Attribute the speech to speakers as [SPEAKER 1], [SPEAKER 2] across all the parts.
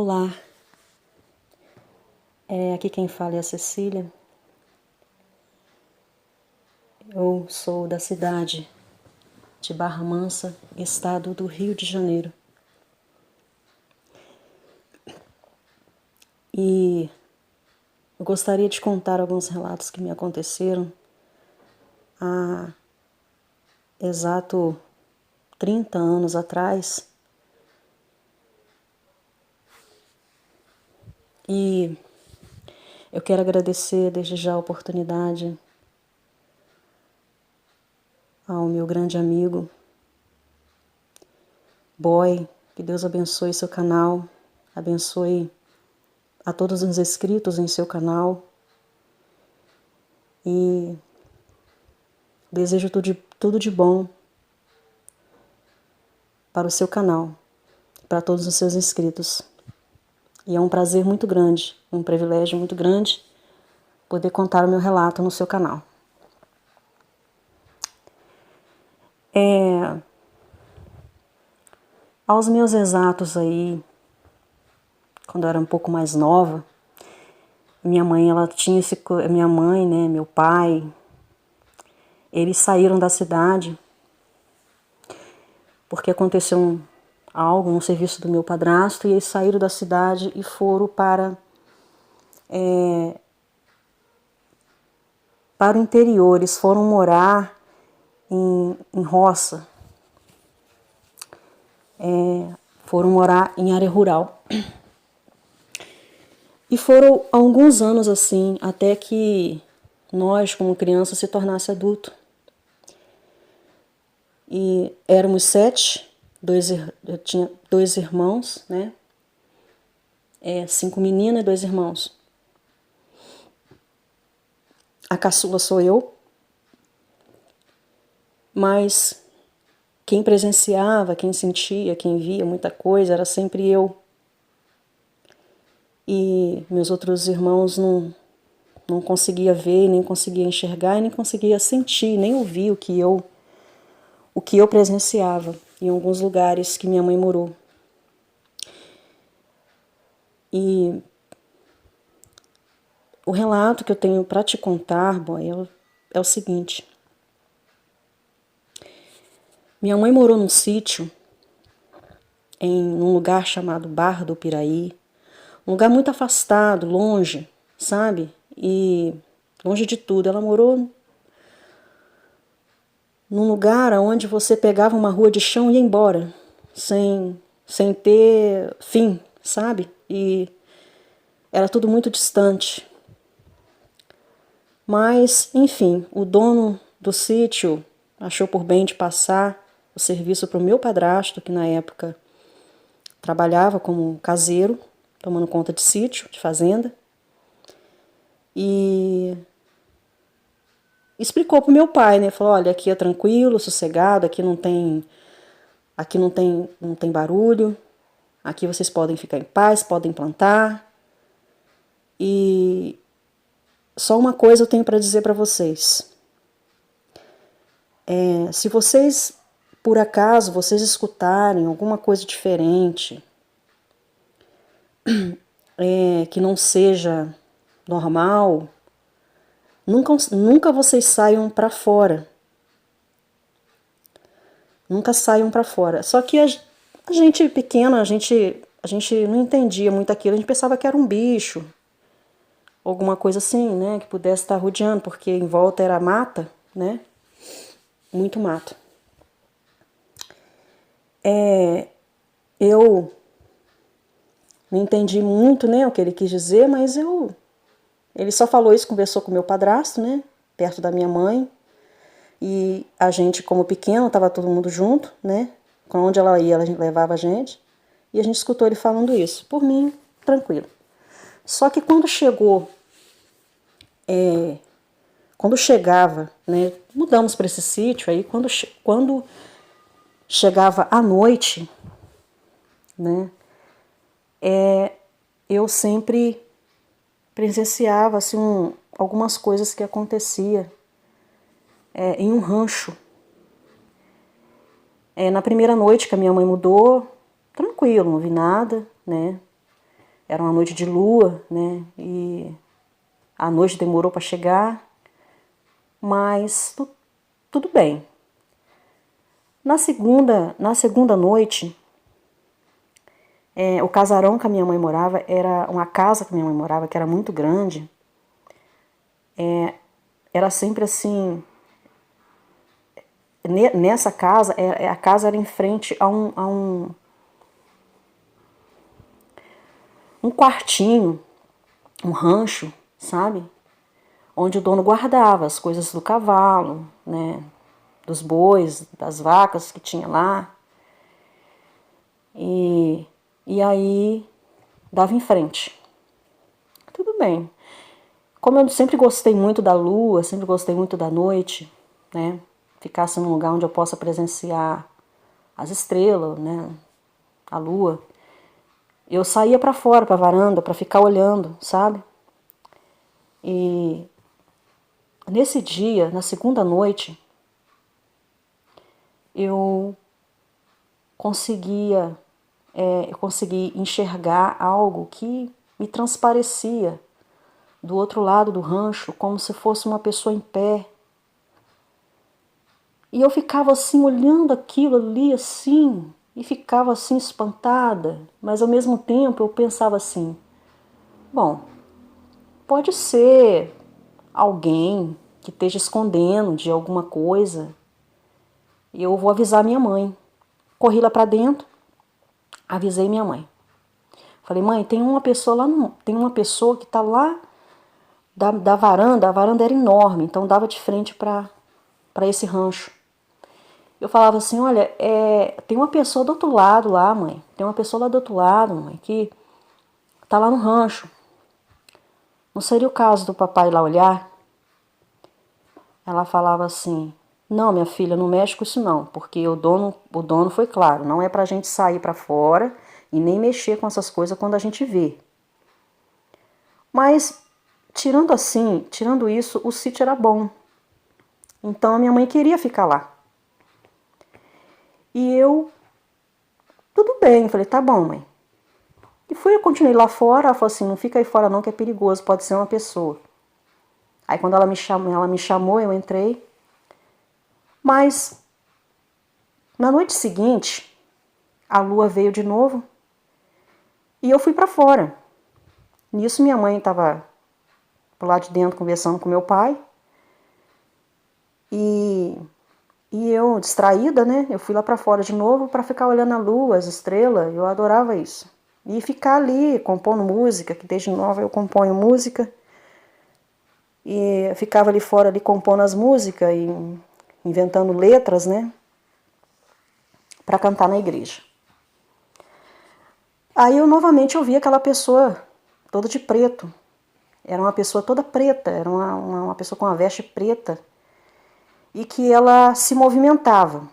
[SPEAKER 1] Olá, aqui quem fala é a Cecília. Eu sou da cidade de Barra Mansa, estado do Rio de Janeiro. E eu gostaria de contar alguns relatos que me aconteceram há exato 30 anos atrás. E eu quero agradecer desde já a oportunidade ao meu grande amigo, Boy, que Deus abençoe seu canal, abençoe a todos os inscritos em seu canal e desejo tudo de bom para o seu canal, para todos os seus inscritos. E é um prazer muito grande, um privilégio muito grande poder contar o meu relato no seu canal. Aos meus exatos aí, quando eu era um pouco mais nova, minha mãe, minha mãe, né, meu pai, eles saíram da cidade porque aconteceu algo no serviço do meu padrasto e eles saíram da cidade e foram para o interior. Eles foram morar em roça, foram morar em área rural. E foram alguns anos assim, até que nós, como criança, se tornasse adulto. E éramos 7, eu tinha 2 irmãos, né? 5 meninas e 2 irmãos. A caçula sou eu, mas quem presenciava, quem sentia, quem via muita coisa era sempre eu. E meus outros irmãos não conseguia ver, nem conseguia enxergar, nem conseguia sentir, nem ouvir o que eu presenciava em alguns lugares que minha mãe morou. E o relato que eu tenho para te contar, boy, é o seguinte. Minha mãe morou num sítio, num lugar chamado Barra do Piraí, um lugar muito afastado, longe, sabe? E longe de tudo. Ela morou num lugar onde você pegava uma rua de chão e ia embora, sem ter fim, sabe? E era tudo muito distante. Mas, enfim, o dono do sítio achou por bem de passar o serviço para o meu padrasto, que na época trabalhava como caseiro, tomando conta de sítio, de fazenda. E explicou pro meu pai, né? Falou: olha, aqui é tranquilo, sossegado, aqui não tem barulho, aqui vocês podem ficar em paz, podem plantar. E só uma coisa eu tenho para dizer para vocês. Se vocês, por acaso, vocês escutarem alguma coisa diferente, que não seja normal, nunca vocês saiam para fora. Nunca saiam para fora. Só que a gente pequena, a gente não entendia muito aquilo. A gente pensava que era um bicho, alguma coisa assim, né? Que pudesse estar rodeando, porque em volta era mata, né? Muito mato. Eu não entendi muito, né, o que ele quis dizer, mas ele só falou isso, conversou com meu padrasto, né? Perto da minha mãe. E a gente, como pequeno, estava todo mundo junto, né? Com onde ela ia, ela levava a gente. E a gente escutou ele falando isso. Por mim, tranquilo. Só que quando chegava, né? Mudamos para esse sítio, aí quando chegava à noite, né? Eu sempre presenciava assim, algumas coisas que acontecia em um rancho. Na primeira noite que a minha mãe mudou, tranquilo, não vi nada, né? Era uma noite de lua, né? E a noite demorou para chegar, mas tudo bem. Na segunda noite, o casarão que a minha mãe morava era uma casa que a minha mãe morava, que era muito grande. Era sempre assim. Nessa casa, a casa era em frente a um quartinho, um rancho, sabe? Onde o dono guardava as coisas do cavalo, né? Dos bois, das vacas que tinha lá. E aí dava em frente. Tudo bem. Como eu sempre gostei muito da lua, sempre gostei muito da noite, né? Ficasse num lugar onde eu possa presenciar as estrelas, né? A lua. Eu saía para fora, para a varanda, para ficar olhando, sabe? E nesse dia, na segunda noite, eu eu consegui enxergar algo que me transparecia do outro lado do rancho, como se fosse uma pessoa em pé. E eu ficava assim, olhando aquilo ali, assim, e ficava assim espantada, mas ao mesmo tempo eu pensava assim, bom, pode ser alguém que esteja escondendo de alguma coisa, e eu vou avisar minha mãe. Corri lá pra dentro, avisei minha mãe. Falei, mãe, tem uma pessoa lá, tem uma pessoa que tá lá da varanda, a varanda era enorme, então dava de frente para esse rancho. Eu falava assim, olha, tem uma pessoa do outro lado lá, mãe, tem uma pessoa lá do outro lado, mãe, que tá lá no rancho. Não seria o caso do papai ir lá olhar? Ela falava assim, não, minha filha, não mexe com isso não, porque o dono foi claro, não é pra gente sair pra fora e nem mexer com essas coisas quando a gente vê. Mas, tirando isso, o sítio era bom. Então a minha mãe queria ficar lá. E eu, tudo bem, falei, tá bom, mãe. Eu continuei lá fora, ela falou assim, não fica aí fora não que é perigoso, pode ser uma pessoa. Aí quando ela me chamou, eu entrei. Mas na noite seguinte, a lua veio de novo e eu fui pra fora. Nisso minha mãe estava pro lado de dentro conversando com meu pai. E eu, distraída, né? Eu fui lá pra fora de novo pra ficar olhando a lua, as estrelas. Eu adorava isso. E ficar ali compondo música, que desde nova eu componho música. E eu ficava ali fora ali compondo as músicas e inventando letras, né? Pra cantar na igreja. Aí eu novamente ouvi aquela pessoa toda de preto. Era uma pessoa toda preta, era uma pessoa com uma veste preta. E que ela se movimentava.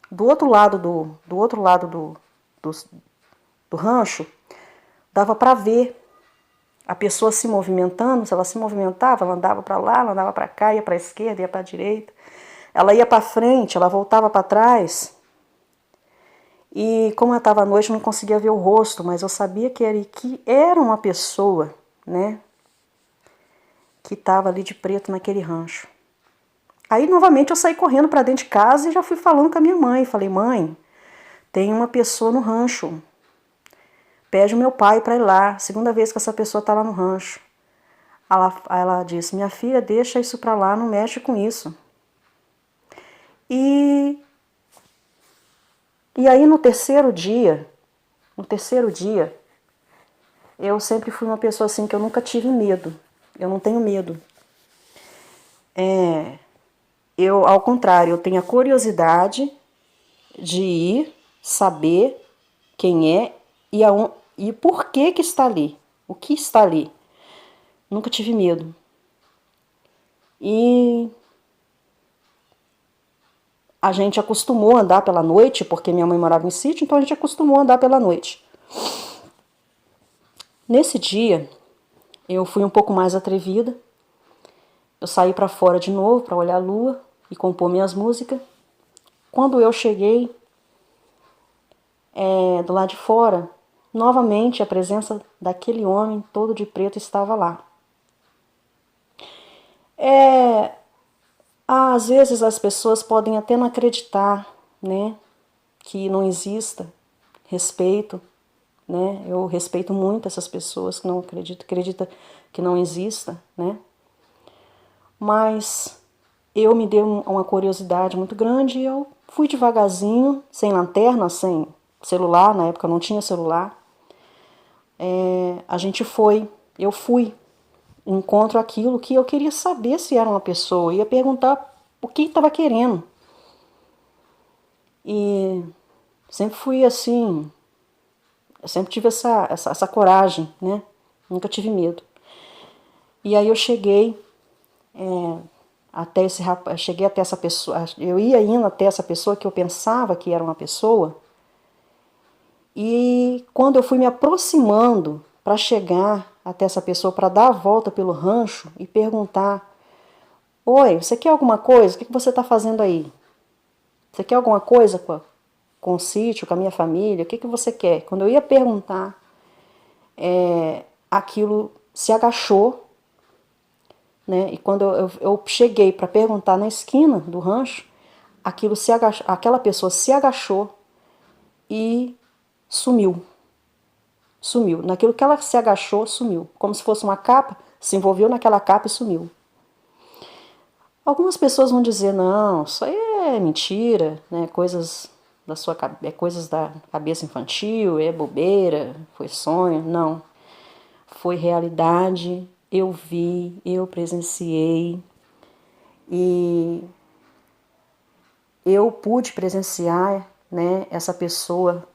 [SPEAKER 1] Do outro lado do rancho, dava para ver a pessoa se movimentando. Se ela se movimentava, ela andava para lá, ela andava para cá, ia para a esquerda, ia para a direita. Ela ia para frente, ela voltava para trás. E como estava à noite, eu não conseguia ver o rosto, mas eu sabia que era uma pessoa, né, que estava ali de preto naquele rancho. Aí, novamente, eu saí correndo para dentro de casa e já fui falando com a minha mãe. Falei, mãe, tem uma pessoa no rancho. Pede o meu pai para ir lá. Segunda vez que essa pessoa está lá no rancho. Ela disse, minha filha, deixa isso para lá, não mexe com isso. E aí no terceiro dia, eu sempre fui uma pessoa assim que eu nunca tive medo. Eu não tenho medo. Ao contrário, eu tenho a curiosidade de ir saber quem é e por que está ali. O que está ali. Nunca tive medo. E a gente acostumou a andar pela noite, porque minha mãe morava em sítio, então a gente acostumou a andar pela noite. Nesse dia, eu fui um pouco mais atrevida. Eu saí para fora de novo para olhar a lua e compor minhas músicas. Quando eu cheguei do lado de fora, novamente a presença daquele homem todo de preto estava lá. Às vezes as pessoas podem até não acreditar, né, que não exista respeito, né? Eu respeito muito essas pessoas que não acreditam que não exista, né? Mas eu me dei uma curiosidade muito grande e eu fui devagarzinho, sem lanterna, sem celular, na época eu não tinha celular. Eu fui, encontro aquilo que eu queria saber se era uma pessoa, eu ia perguntar o que estava querendo. E sempre fui assim, eu sempre tive essa coragem, né? Nunca tive medo. E aí eu cheguei até esse rapaz, cheguei até essa pessoa, eu ia indo até essa pessoa que eu pensava que era uma pessoa, e quando eu fui me aproximando para chegar até essa pessoa, para dar a volta pelo rancho e perguntar: oi, você quer alguma coisa? O que você está fazendo aí? Você quer alguma coisa com o sítio, com a minha família? O que você quer? Quando eu ia perguntar, aquilo se agachou, né? E quando eu cheguei para perguntar na esquina do rancho, aquela pessoa se agachou e sumiu. Sumiu. Naquilo que ela se agachou, sumiu. Como se fosse uma capa, se envolveu naquela capa e sumiu. Algumas pessoas vão dizer: não, isso aí é mentira, né? Coisas da cabeça infantil, é bobeira, foi sonho. Não. Foi realidade, eu vi, eu presenciei e eu pude presenciar, né, essa pessoa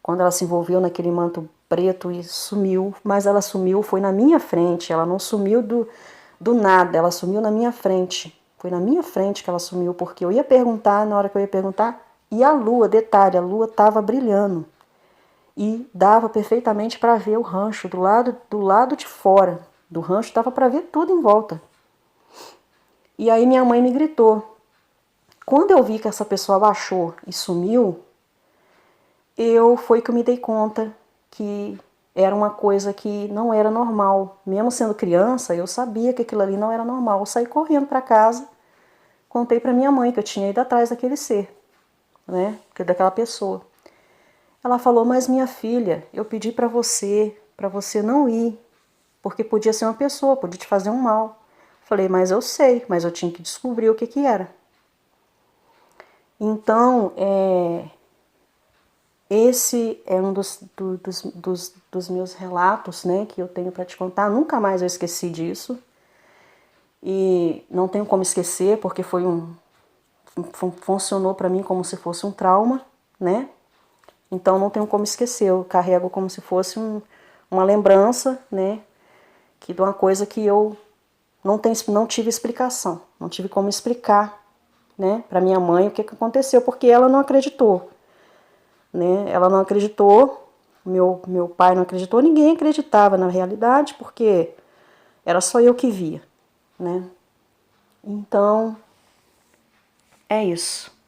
[SPEAKER 1] quando ela se envolveu naquele manto preto e sumiu, mas ela sumiu, foi na minha frente, ela não sumiu do nada, ela sumiu na minha frente. Foi na minha frente que ela sumiu, porque eu ia perguntar, na hora que eu ia perguntar, e a lua, detalhe, a lua estava brilhando. E dava perfeitamente para ver o rancho do lado de fora do rancho, dava para ver tudo em volta. E aí minha mãe me gritou. Quando eu vi que essa pessoa abaixou e sumiu, foi que eu me dei conta que era uma coisa que não era normal. Mesmo sendo criança, eu sabia que aquilo ali não era normal. Eu saí correndo para casa, contei para minha mãe que eu tinha ido atrás daquele ser, né, daquela pessoa. Ela falou: mas minha filha, eu pedi para você não ir, porque podia ser uma pessoa, podia te fazer um mal. Falei: mas eu sei, mas eu tinha que descobrir o que era. Então, esse é um dos meus relatos, né, que eu tenho para te contar. Nunca mais eu esqueci disso. E não tenho como esquecer, porque funcionou para mim como se fosse um trauma, né? Então não tenho como esquecer, eu carrego como se fosse uma lembrança, né, de uma coisa que eu não tive explicação, não tive como explicar, né, para minha mãe o que aconteceu, porque ela não acreditou, né, ela não acreditou, meu pai não acreditou, ninguém acreditava na realidade, porque era só eu que via, né. Então, é isso.